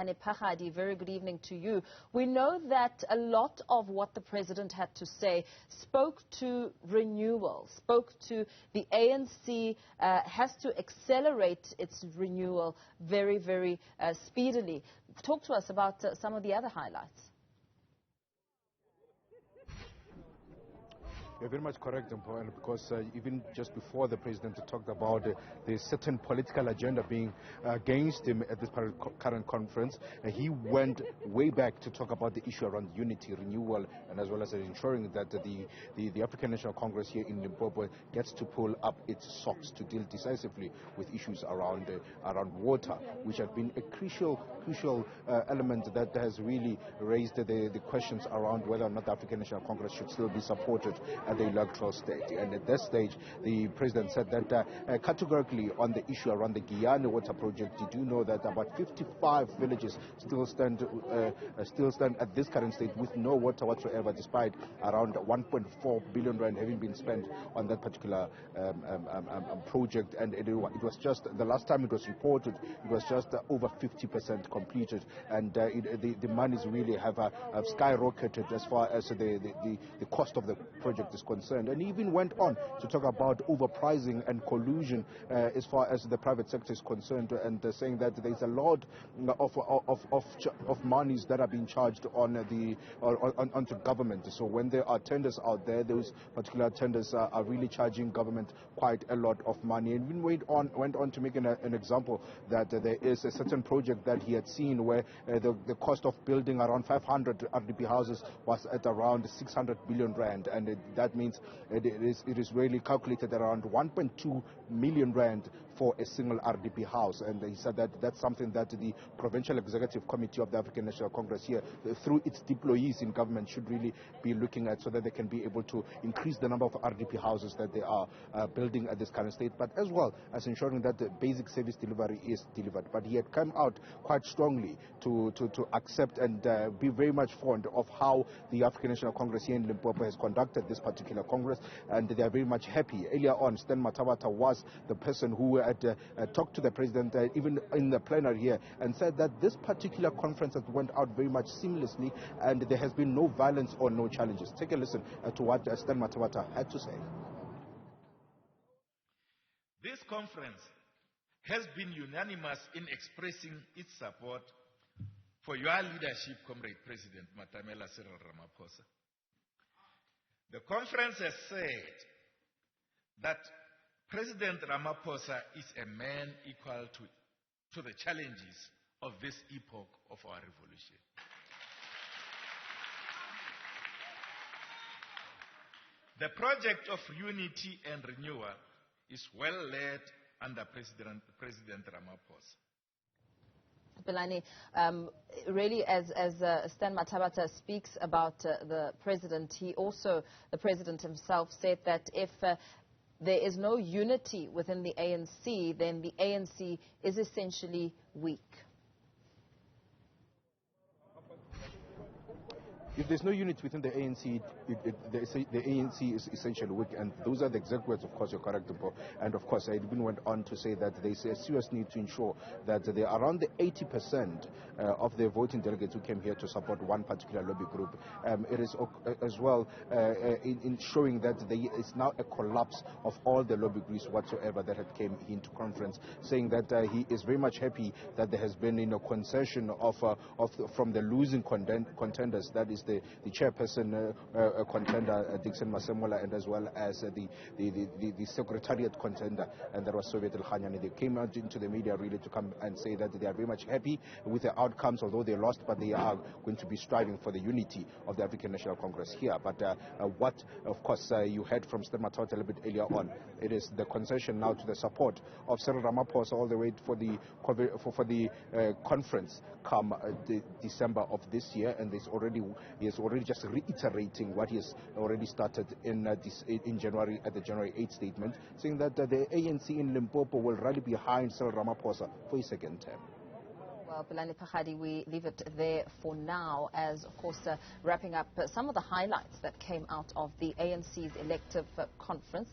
Pelane Phakgadi, very good evening to you. We know that a lot of what the president had to say spoke to renewal, spoke to the ANC has to accelerate its renewal very, very speedily. Talk to us about some of the other highlights. You're very much correct, Mpho, because even just before the president talked about the certain political agenda being against him at this current conference, he went way back to talk about the issue around unity, renewal, and as well as ensuring that the African National Congress here in Limpopo gets to pull up its socks to deal decisively with issues around water, which have been a crucial element that has really raised the questions around whether or not the African National Congress should still be supported at the electoral stage. And at this stage, the president said that categorically on the issue around the Guyana water project, you do know that about 55 villages still stand at this current stage with no water whatsoever, despite around 1.4 billion rand having been spent on that particular project. And it was just, the last time it was reported, it was just over 50% completed. And the monies really have skyrocketed as far as the cost of the project is concerned, and he even went on to talk about overpricing and collusion as far as the private sector is concerned, and saying that there is a lot of monies that are being charged onto government. So when there are tenders out there, those particular tenders are really charging government quite a lot of money. And even went on to make an example that there is a certain project that he had seen where the cost of building around 500 RDP houses was at around 600 billion rand, and that means it is really calculated around 1.2 million rand for a single RDP house. And he said that that's something that the Provincial Executive Committee of the African National Congress here, through its deployees in government, should really be looking at, so that they can be able to increase the number of RDP houses that they are building at this current state, but as well as ensuring that the basic service delivery is delivered. But he had come out quite strongly to accept and be very much fond of how the African National Congress here in Limpopo has conducted this particular Congress, and they are very much happy. Earlier on, Stan Mathabatha was the person who had talked to the president even in the plenary here, and said that this particular conference has went out very much seamlessly, and there has been no violence or no challenges. Take a listen to what Stan Mathabatha had to say. This conference has been unanimous in expressing its support for your leadership, Comrade President Matamela Cyril Ramaphosa. The conference has said that President Ramaphosa is a man equal to the challenges of this epoch of our revolution. The project of unity and renewal is well led under President Ramaphosa. Pelane, really, as Stan Mathabatha speaks about the president, the president himself said that if there is no unity within the ANC, then the ANC is essentially weak. If there's no unity within the ANC, the ANC is essentially weak, and those are the exact words. Of course, you're correct, and of course, I even went on to say that there's a serious need to ensure that there are around the 80% of the voting delegates who came here to support one particular lobby group. It is as well in showing that there is now a collapse of all the lobby groups whatsoever that had came into conference, saying that he is very much happy that there has been a concession from the losing contenders, that is the chairperson contender Dixon Masemola, and as well as the secretariat contender, and that was Soviet El-Khanyani. They came out into the media really to come and say that they are very much happy with the outcomes, although they lost, but they are going to be striving for the unity of the African National Congress here. But what, of course, you heard from Stan Mathabatha a little bit earlier on, it is the concession now to the support of Cyril Ramaphosa all the way for the conference come December of this year, and he is already just reiterating what he has already started in January at the January 8th statement, saying that the ANC in Limpopo will rally behind Cyril Ramaphosa for his second term. Well, Pelane Phakgadi, we leave it there for now, as, of course, wrapping up some of the highlights that came out of the ANC's elective conference.